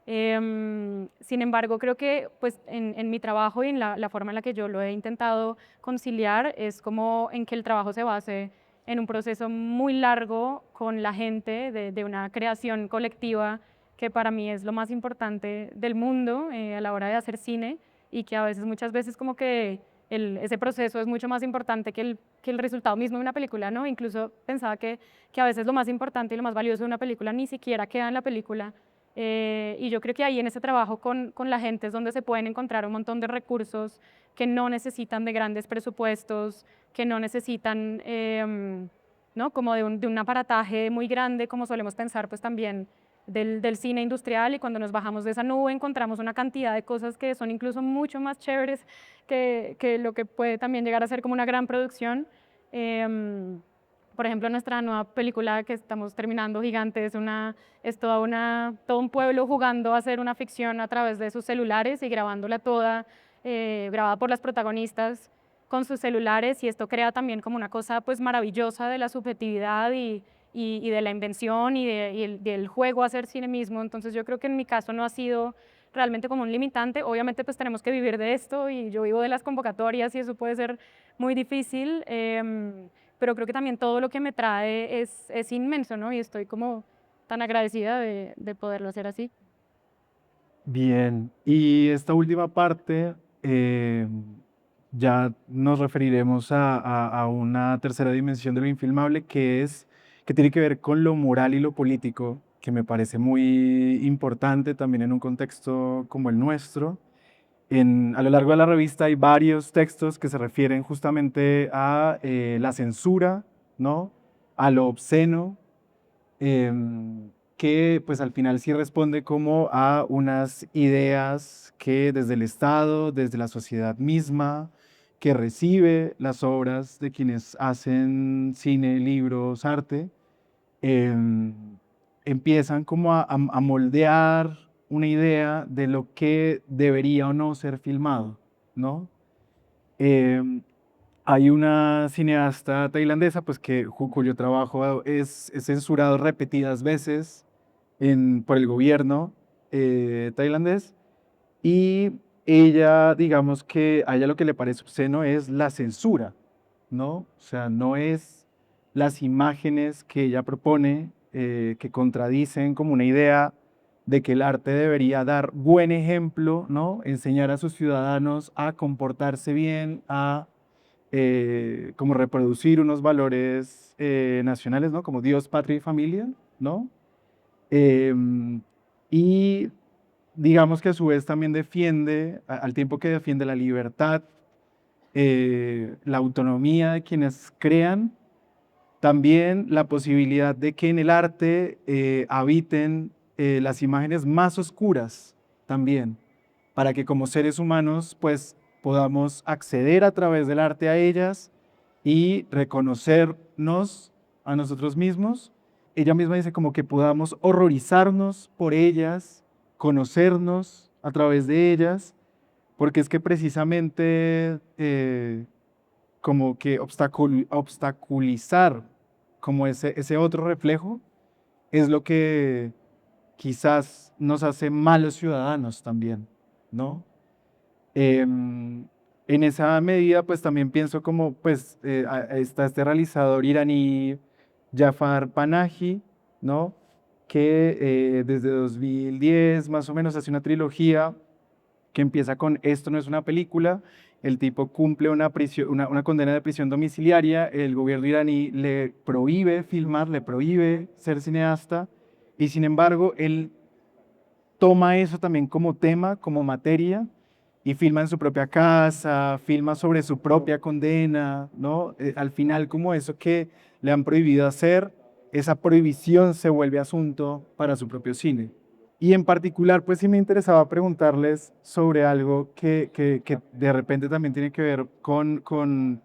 C: Sin embargo, creo que pues en mi trabajo y en la forma en la que yo lo he intentado conciliar es como en que el trabajo se base en un proceso muy largo con la gente de una creación colectiva que para mí es lo más importante del mundo a la hora de hacer cine y que a veces, muchas veces como que ese proceso es mucho más importante que el resultado mismo de una película, ¿no? Incluso pensaba que a veces lo más importante y lo más valioso de una película ni siquiera queda en la película. Y yo creo que ahí en ese trabajo con la gente es donde se pueden encontrar un montón de recursos que no necesitan de grandes presupuestos, que no necesitan, ¿no? Como de un aparataje muy grande, como solemos pensar pues también del cine industrial, y cuando nos bajamos de esa nube encontramos una cantidad de cosas que son incluso mucho más chéveres que lo que puede también llegar a ser como una gran producción. Por ejemplo, nuestra nueva película que estamos terminando, Gigante, es todo un pueblo jugando a hacer una ficción a través de sus celulares y grabándola toda, grabada por las protagonistas con sus celulares, y esto crea también como una cosa pues maravillosa de la subjetividad y de la invención del juego a hacer cine mismo. Entonces yo creo que en mi caso no ha sido realmente como un limitante. Obviamente pues tenemos que vivir de esto y yo vivo de las convocatorias y eso puede ser muy difícil, pero creo que también todo lo que me trae es inmenso, ¿no? Y estoy como tan agradecida de poderlo hacer así.
A: Bien, y esta última parte, ya nos referiremos a una tercera dimensión de lo infilmable que tiene que ver con lo moral y lo político, que me parece muy importante también en un contexto como el nuestro. A lo largo de la revista hay varios textos que se refieren justamente a la censura, ¿no? A lo obsceno, que pues al final sí responde como a unas ideas que desde el Estado, desde la sociedad misma, que recibe las obras de quienes hacen cine, libros, arte, em, empiezan como a moldear una idea de lo que debería o no ser filmado, ¿no? Em, Hay una cineasta tailandesa, pues cuyo trabajo es censurado repetidas veces por el gobierno tailandés, y ella, digamos que a ella lo que le parece obsceno es la censura, ¿no? O sea, no es las imágenes que ella propone que contradicen como una idea de que el arte debería dar buen ejemplo, ¿no? Enseñar a sus ciudadanos a comportarse bien, a como reproducir unos valores nacionales, ¿no? Como Dios, patria y familia, ¿no? Em, y digamos que a su vez también defiende, al tiempo que defiende la libertad, la autonomía de quienes crean, también la posibilidad de que en el arte habiten las imágenes más oscuras también, para que como seres humanos pues podamos acceder a través del arte a ellas y reconocernos a nosotros mismos. Ella misma dice como que podamos horrorizarnos por ellas, conocernos a través de ellas, porque es que precisamente como que obstaculizar como ese otro reflejo es lo que quizás nos hace malos ciudadanos también, ¿no? En esa medida, pues también pienso como, pues, está este realizador iraní, Jafar Panahi, ¿no? Que desde 2010 más o menos hace una trilogía que empieza con Esto no es una película. El tipo cumple una condena de prisión domiciliaria, el gobierno iraní le prohíbe filmar, le prohíbe ser cineasta, y sin embargo él toma eso también como tema, como materia, y filma en su propia casa, filma sobre su propia condena, ¿no? Al final, como eso que le han prohibido hacer, esa prohibición se vuelve asunto para su propio cine. Y en particular, pues sí me interesaba preguntarles sobre algo que de repente también tiene que ver con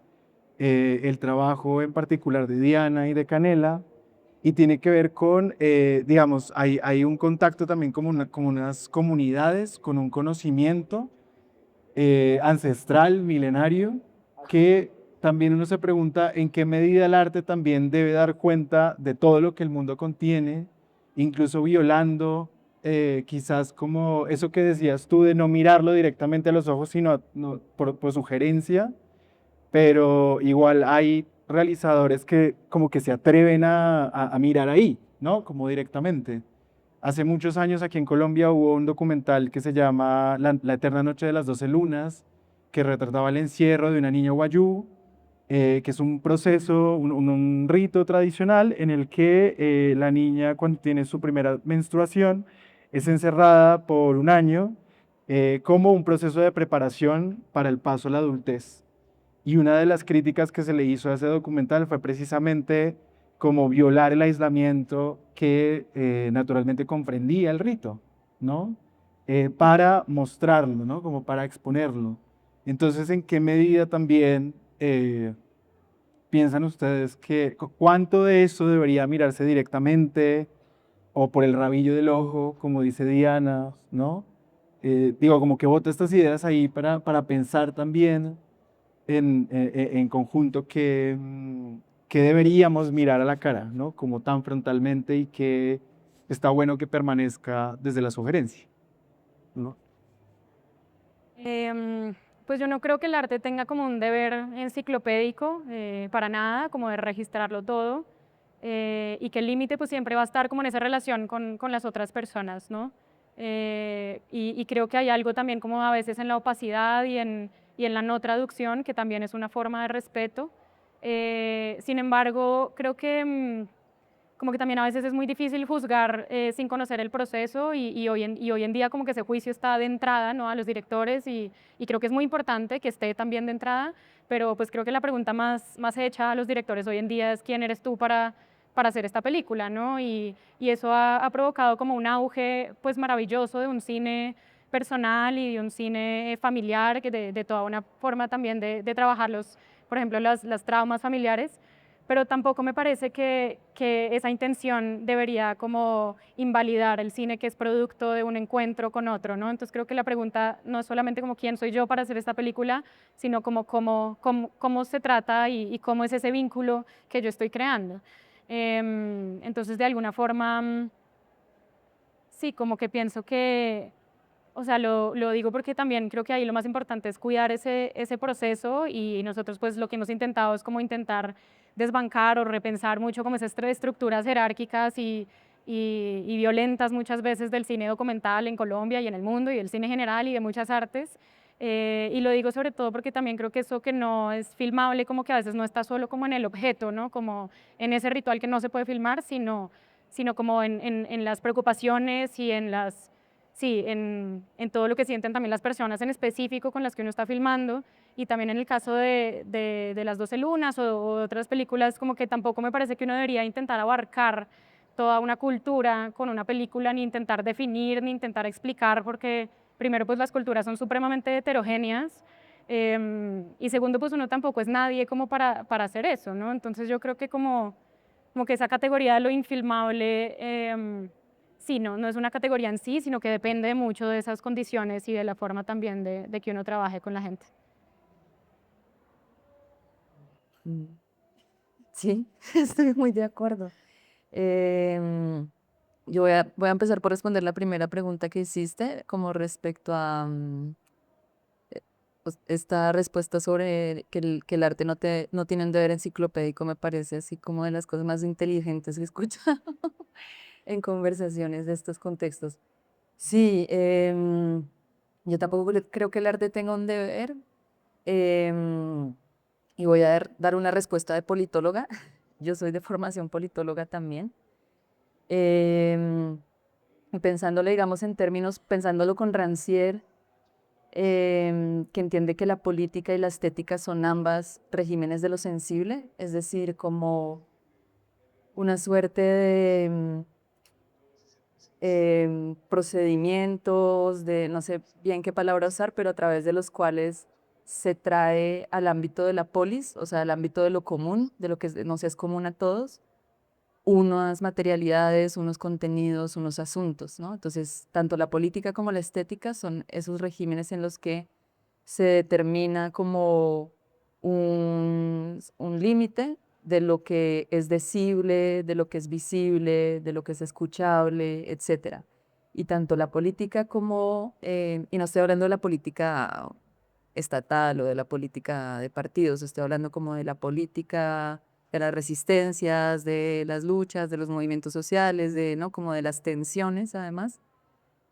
A: el trabajo en particular de Diana y de Canela, y tiene que ver con, digamos, hay un contacto también como unas comunidades, con un conocimiento ancestral, milenario, que también uno se pregunta en qué medida el arte también debe dar cuenta de todo lo que el mundo contiene, incluso violando quizás como eso que decías tú de no mirarlo directamente a los ojos, sino por sugerencia, pero igual hay realizadores que como que se atreven a mirar ahí, ¿no? Como directamente. Hace muchos años aquí en Colombia hubo un documental que se llama La Eterna Noche de las 12 Lunas, que retrataba el encierro de una niña wayú, que es un proceso, un rito tradicional en el que la niña cuando tiene su primera menstruación es encerrada por un año como un proceso de preparación para el paso a la adultez. Y una de las críticas que se le hizo a ese documental fue precisamente como violar el aislamiento que naturalmente comprendía el rito, ¿no? Para mostrarlo, ¿no? Como para exponerlo. Entonces, ¿en qué medida también piensan ustedes que cuánto de eso debería mirarse directamente o por el rabillo del ojo, como dice Diana, ¿no? Digo, como que bota estas ideas ahí para pensar también en conjunto que deberíamos mirar a la cara, ¿no? Como tan frontalmente y que está bueno que permanezca desde la sugerencia, ¿no?
C: Em, pues yo no creo que el arte tenga como un deber enciclopédico, para nada, como de registrarlo todo, y que el límite pues siempre va a estar como en esa relación con las otras personas, ¿no? Y creo que hay algo también como a veces en la opacidad y en la no traducción, que también es una forma de respeto. Sin embargo, creo que como que también a veces es muy difícil juzgar sin conocer el proceso y hoy en día como que ese juicio está de entrada, ¿no? A los directores y creo que es muy importante que esté también de entrada, pero pues creo que la pregunta más hecha a los directores hoy en día es ¿quién eres tú para hacer esta película, ¿no? Y eso ha provocado como un auge pues maravilloso de un cine personal y de un cine familiar, que de toda una forma también de trabajar por ejemplo, las traumas familiares, pero tampoco me parece que esa intención debería como invalidar el cine que es producto de un encuentro con otro, ¿no? Entonces creo que la pregunta no es solamente como quién soy yo para hacer esta película, sino como cómo se trata y cómo es ese vínculo que yo estoy creando. Entonces, de alguna forma, sí, como que pienso que, o sea, lo digo porque también creo que ahí lo más importante es cuidar ese proceso y nosotros pues lo que hemos intentado es como intentar desbancar o repensar mucho como esas estructuras jerárquicas y violentas muchas veces del cine documental en Colombia y en el mundo y del cine general y de muchas artes. Y lo digo sobre todo porque también creo que eso que no es filmable como que a veces no está solo como en el objeto, ¿no? Como en ese ritual que no se puede filmar, sino como en las preocupaciones y en las sí, en todo lo que sienten también las personas en específico con las que uno está filmando y también en el caso de Las 12 lunas o otras películas, como que tampoco me parece que uno debería intentar abarcar toda una cultura con una película, ni intentar definir, ni intentar explicar, porque primero pues las culturas son supremamente heterogéneas y segundo pues uno tampoco es nadie como para hacer eso, ¿no? Entonces yo creo que como que esa categoría de lo infilmable, sí, no es una categoría en sí, sino que depende mucho de esas condiciones y de la forma también de que uno trabaje con la gente.
B: Mm, sí, estoy muy de acuerdo. Em, yo voy a empezar por responder la primera pregunta que hiciste, como respecto a pues, esta respuesta sobre que el arte no tiene un deber enciclopédico, me parece así como de las cosas más inteligentes que he escuchado en conversaciones de estos contextos. Sí, yo tampoco creo que el arte tenga un deber. em, y voy a dar una respuesta de politóloga. Yo soy de formación politóloga también. Em, y pensándolo, digamos, en términos, pensándolo con Rancière, que entiende que la política y la estética son ambas regímenes de lo sensible, es decir, como una suerte de procedimientos, de no sé bien qué palabra usar, pero a través de los cuales se trae al ámbito de la polis, o sea, al ámbito de lo común, de lo que nos es común a todos, unas materialidades, unos contenidos, unos asuntos, ¿no? Entonces, tanto la política como la estética son esos regímenes en los que se determina como un límite de lo que es decible, de lo que es visible, de lo que es escuchable, etcétera. Y tanto la política como, y no estoy hablando de la política estatal o de la política de partidos, estoy hablando como de la política de las resistencias, de las luchas, de los movimientos sociales, ¿no? Como de las tensiones además.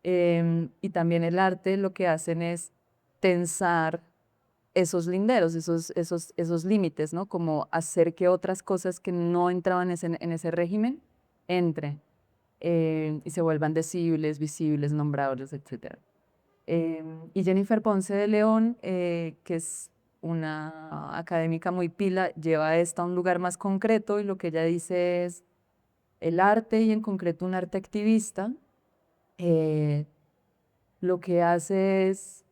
B: Y también el arte lo que hacen es tensar esos linderos, esos límites, ¿no? Como hacer que otras cosas que no entraban en ese régimen entren y se vuelvan decibles, visibles, nombrables, etc. Y Jennifer Ponce de León, que es una académica muy pila, lleva esto a un lugar más concreto y lo que ella dice es el arte y en concreto un arte activista, lo que hace es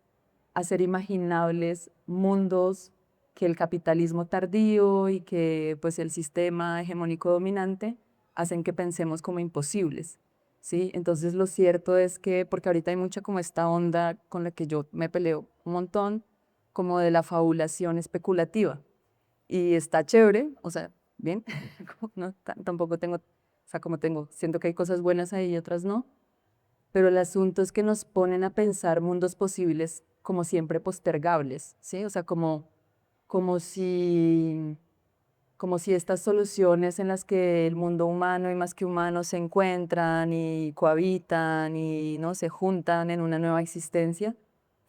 B: hacer imaginables mundos que el capitalismo tardío y que pues el sistema hegemónico dominante hacen que pensemos como imposibles, ¿sí? Entonces lo cierto es que, porque ahorita hay mucha como esta onda con la que yo me peleo un montón, como de la fabulación especulativa. Y está chévere, o sea, bien, no, tampoco tengo, o sea, como tengo, siento que hay cosas buenas ahí y otras no, pero el asunto es que nos ponen a pensar mundos posibles como siempre postergables, ¿sí? O sea, como si, como si estas soluciones en las que el mundo humano y más que humano se encuentran y cohabitan y ¿no? se juntan en una nueva existencia,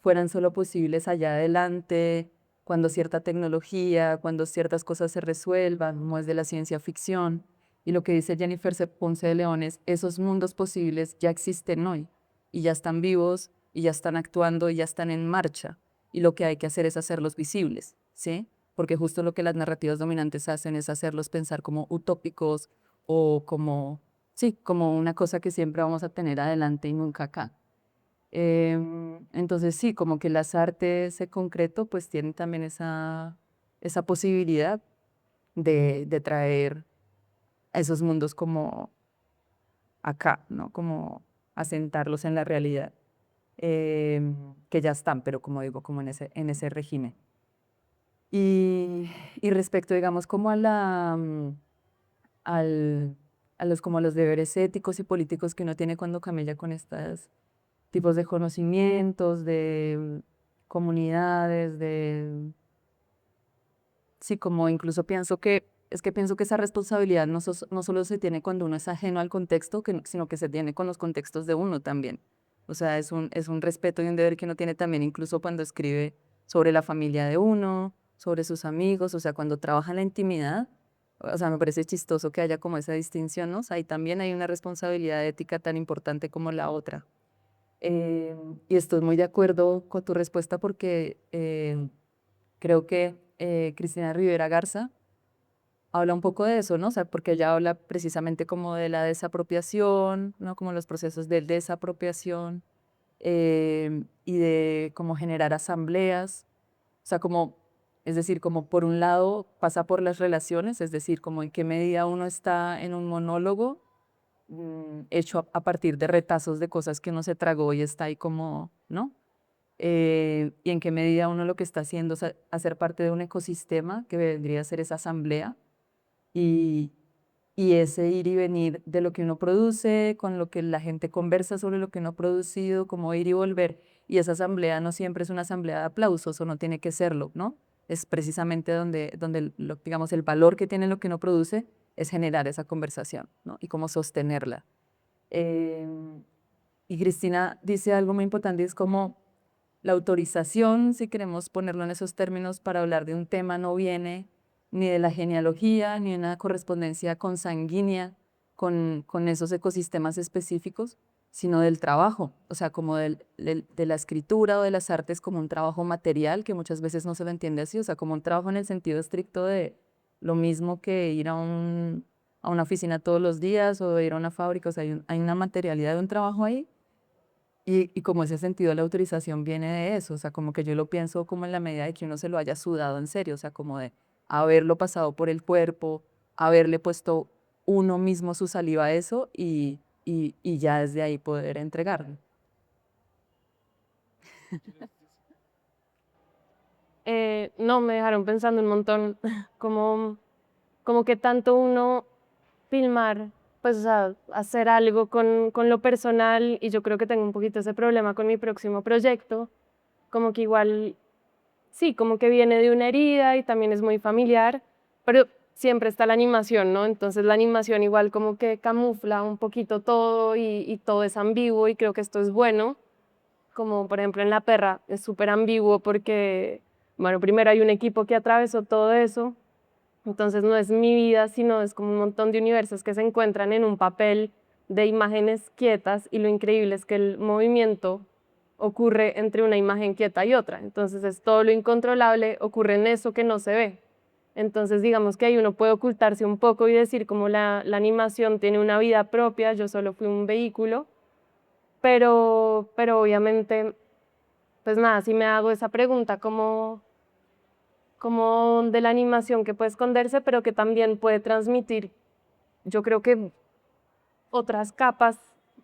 B: fueran solo posibles allá adelante, cuando cierta tecnología, cuando ciertas cosas se resuelvan, como es de la ciencia ficción. Y lo que dice Jennifer Ponce de León es, esos mundos posibles ya existen hoy y ya están vivos y ya están actuando y ya están en marcha. Y lo que hay que hacer es hacerlos visibles, ¿sí? Porque justo lo que las narrativas dominantes hacen es hacerlos pensar como utópicos o como, sí, como una cosa que siempre vamos a tener adelante y nunca acá. Entonces sí, como que las artes en concreto pues tienen también esa posibilidad de traer a esos mundos como acá, ¿no? Como asentarlos en la realidad, que ya están, pero como digo, como en ese régimen. Y respecto, digamos, como al, como a los deberes éticos y políticos que uno tiene cuando camella con estos tipos de conocimientos, de comunidades, sí, como incluso pienso que esa responsabilidad no solo se tiene cuando uno es ajeno al contexto, sino que se tiene con los contextos de uno también. O sea, es un respeto y un deber que uno tiene también incluso cuando escribe sobre la familia de uno, sobre sus amigos, o sea, cuando trabaja en la intimidad. O sea, me parece chistoso que haya como esa distinción, ¿no? O sea, ahí también hay una responsabilidad ética tan importante como la otra. Y estoy muy de acuerdo con tu respuesta porque creo que Cristina Rivera Garza habla un poco de eso, ¿no? O sea, porque ella habla precisamente como de la desapropiación, ¿no? Como los procesos de desapropiación y de cómo generar asambleas. O sea, como, es decir, como por un lado pasa por las relaciones, es decir, como en qué medida uno está en un monólogo hecho a partir de retazos de cosas que uno se tragó y está ahí como, ¿no? Y en qué medida uno lo que está haciendo es hacer parte de un ecosistema que vendría a ser esa asamblea y, y ese ir y venir de lo que uno produce, con lo que la gente conversa sobre lo que uno ha producido, como ir y volver. Y esa asamblea no siempre es una asamblea de aplausos o no tiene que serlo, ¿no? Es precisamente donde digamos, el valor que tiene lo que uno produce es generar esa conversación, ¿no? Y cómo sostenerla. Y Cristina dice algo muy importante, es como la autorización, si queremos ponerlo en esos términos, para hablar de un tema no viene ni de la genealogía, ni de una correspondencia consanguínea con esos ecosistemas específicos, sino del trabajo, o sea, como de la escritura o de las artes como un trabajo material, que muchas veces no se lo entiende así, o sea, como un trabajo en el sentido estricto de lo mismo que ir a una oficina todos los días o ir a una fábrica, o sea, hay una materialidad de un trabajo ahí. Y como ese sentido de la autorización viene de eso, o sea, como que yo lo pienso como en la medida de que uno se lo haya sudado en serio, o sea, como de haberlo pasado por el cuerpo, haberle puesto uno mismo su saliva a eso y ya desde ahí poder entregarlo.
D: No, me dejaron pensando un montón, como, como que tanto uno filmar, pues, o sea, hacer algo con lo personal, y yo creo que tengo un poquito ese problema con mi próximo proyecto, como que igual, sí, como que viene de una herida y también es muy familiar, pero siempre está la animación, ¿no? Entonces la animación igual como que camufla un poquito todo y todo es ambiguo y creo que esto es bueno, como por ejemplo en La perra es súper ambiguo porque Bueno, primero hay un equipo que atravesó todo eso, entonces no es mi vida, sino es como un montón de universos que se encuentran en un papel de imágenes quietas y lo increíble es que el movimiento ocurre entre una imagen quieta y otra. Entonces es todo lo incontrolable ocurre en eso que no se ve. Entonces digamos que ahí uno puede ocultarse un poco y decir como la animación tiene una vida propia, yo solo fui un vehículo, pero obviamente, pues nada, si me hago esa pregunta como de la animación que puede esconderse, pero que también puede transmitir, yo creo que otras capas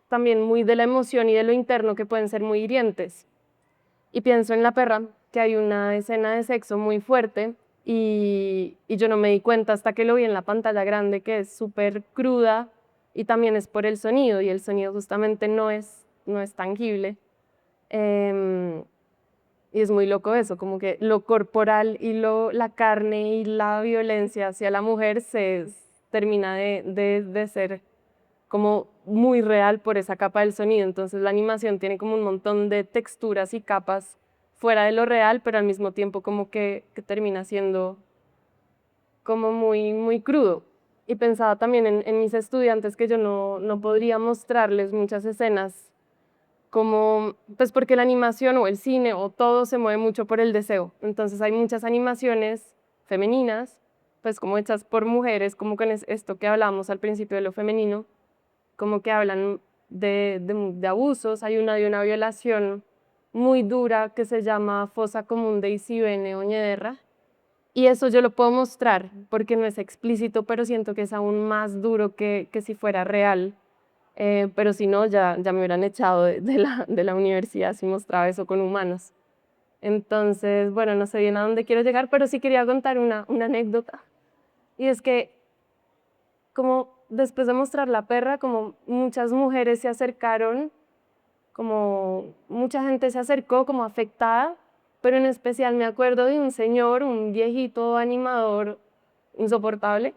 D: también muy de la emoción y de lo interno que pueden ser muy hirientes. Y pienso en La perra, que hay una escena de sexo muy fuerte y yo no me di cuenta hasta que lo vi en la pantalla grande, que es súper cruda y también es por el sonido y el sonido justamente no es tangible. Em, y es muy loco eso, como que lo corporal y la carne y la violencia hacia la mujer se termina de ser como muy real por esa capa del sonido. Entonces la animación tiene como un montón de texturas y capas fuera de lo real, pero al mismo tiempo como que termina siendo como muy, muy crudo. Y pensaba también en mis estudiantes que yo no podría mostrarles muchas escenas como, pues porque la animación o el cine o todo se mueve mucho por el deseo. Entonces hay muchas animaciones femeninas, pues como hechas por mujeres, como con esto que hablamos al principio de lo femenino, como que hablan de abusos. Hay una de una violación muy dura que se llama Fosa Común de Isibene Oñederra. Y eso yo lo puedo mostrar porque no es explícito, pero siento que es aún más duro que si fuera real. Pero si no, ya me hubieran echado de la universidad si mostraba eso con humanos. Entonces, bueno, no sé bien a dónde quiero llegar, pero sí quería contar una anécdota. Y es que como después de mostrar La perra, como muchas mujeres se acercaron, como mucha gente se acercó como afectada, pero en especial me acuerdo de un señor, un viejito animador insoportable,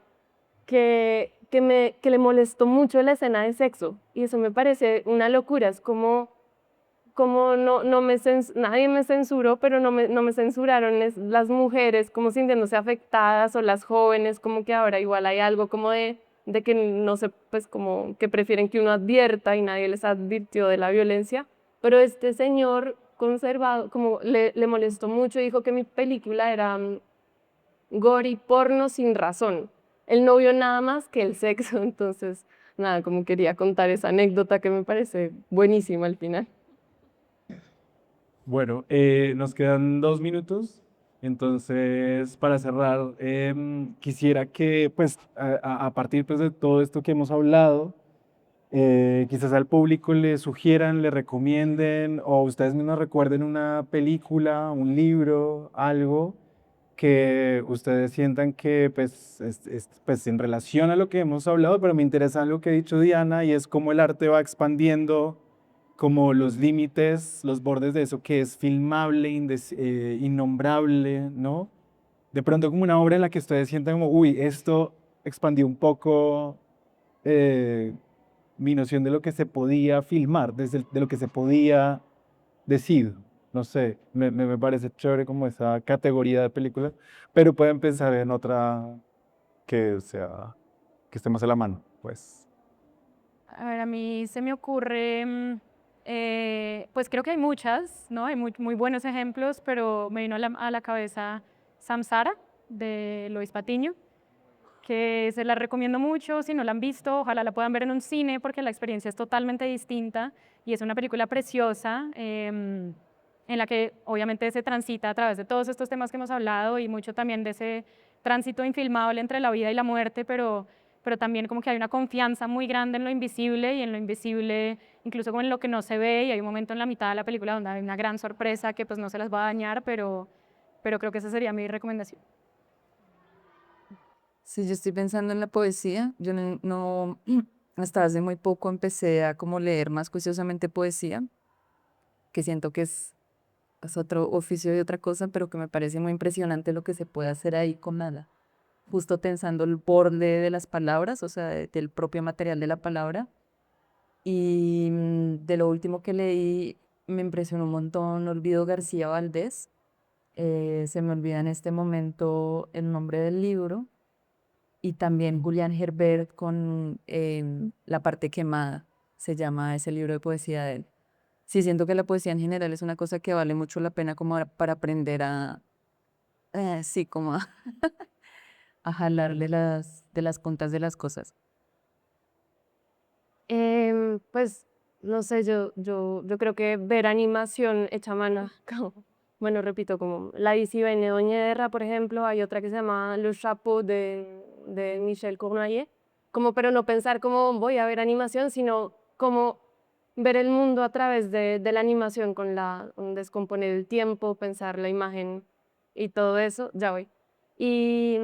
D: que le molestó mucho la escena de sexo. Y eso me parece una locura, es como nadie me censuró, pero no me censuraron las mujeres como sintiéndose afectadas o las jóvenes, como que ahora igual hay algo como de que no sé, pues como que prefieren que uno advierta y nadie les advirtió de la violencia, pero este señor conservado como le molestó mucho y dijo que mi película era gore y porno sin razón. Él no vio nada más que el sexo, entonces nada, como quería contar esa anécdota que me parece buenísima al final.
A: Bueno, nos quedan 2 minutos, entonces para cerrar, quisiera que pues a partir pues, de todo esto que hemos hablado, quizás al público le sugieran, le recomienden o ustedes mismos recuerden una película, un libro, algo que ustedes sientan que pues, pues en relación a lo que hemos hablado, pero me interesa algo que ha dicho Diana y es cómo el arte va expandiendo como los límites, los bordes de eso que es filmable, innombrable, ¿no? De pronto como una obra en la que ustedes sientan como, uy, esto expandió un poco eh, mi noción de lo que se podía filmar, de lo que se podía decir. No sé, me parece chévere como esa categoría de película, pero pueden pensar en otra que sea, que esté más a la mano, pues.
C: A ver, a mí se me ocurre, pues creo que hay muchas, ¿no? Hay muy buenos ejemplos, pero me vino a la cabeza Samsara de Lois Patiño, que se la recomiendo mucho, si no la han visto, ojalá la puedan ver en un cine porque la experiencia es totalmente distinta y es una película preciosa en la que obviamente se transita a través de todos estos temas que hemos hablado y mucho también de ese tránsito infilmable entre la vida y la muerte, pero también como que hay una confianza muy grande en lo invisible y en lo invisible, incluso como en lo que no se ve, y hay un momento en la mitad de la película donde hay una gran sorpresa que pues no se las va a dañar, pero creo que esa sería mi recomendación.
B: Si yo estoy pensando en la poesía, yo hasta hace muy poco empecé a como leer más juiciosamente poesía, que siento que es otro oficio y otra cosa, pero que me parece muy impresionante lo que se puede hacer ahí con nada. Justo tensando el borde de las palabras, o sea, del propio material de la palabra. Y de lo último que leí, me impresionó un montón Olvido García Valdés, Se me olvida en este momento el nombre del libro. Y también Julián Herbert con La parte quemada, se llama ese libro de poesía de él. Sí, siento que la poesía en general es una cosa que vale mucho la pena como para aprender a, sí, como a jalar de las puntas de las cosas.
D: Pues no sé, yo creo que ver animación hecha a mano, bueno, repito, como la Isibel Doñederra, por ejemplo, hay otra que se llama Le Chapeau de Michel Cournoyer, como pero no pensar cómo voy a ver animación, sino como ver el mundo a través de la animación con descomponer el tiempo, pensar la imagen y todo eso, ya voy. Y,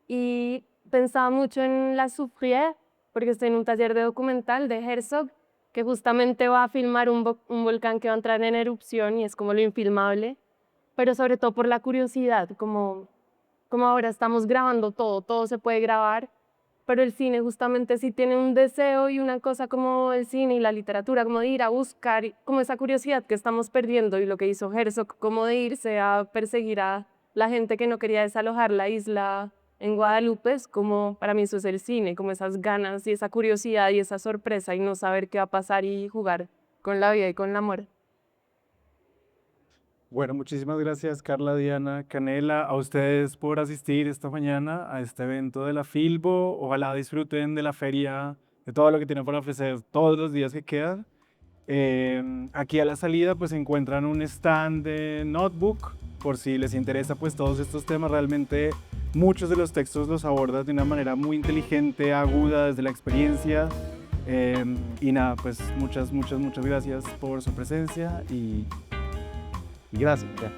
D: y pensaba mucho en La Soufrière, porque estoy en un taller de documental de Herzog, que justamente va a filmar un volcán que va a entrar en erupción y es como lo infilmable, pero sobre todo por la curiosidad, como ahora estamos grabando todo, todo se puede grabar, pero el cine justamente sí tiene un deseo y una cosa como el cine y la literatura, como de ir a buscar, como esa curiosidad que estamos perdiendo y lo que hizo Herzog, como de irse a perseguir a la gente que no quería desalojar la isla en Guadalupe, es como para mí eso es el cine, como esas ganas y esa curiosidad y esa sorpresa y no saber qué va a pasar y jugar con la vida y con la muerte.
A: Bueno, muchísimas gracias Carla, Diana, Canela, a ustedes por asistir esta mañana a este evento de la Filbo. Ojalá disfruten de la feria, de todo lo que tienen para ofrecer todos los días que quedan. Aquí a la salida pues encuentran un stand de notebook por si les interesa pues todos estos temas. Realmente muchos de los textos los abordan de una manera muy inteligente, aguda desde la experiencia. Y nada, pues muchas gracias por su presencia y gracias. Ya.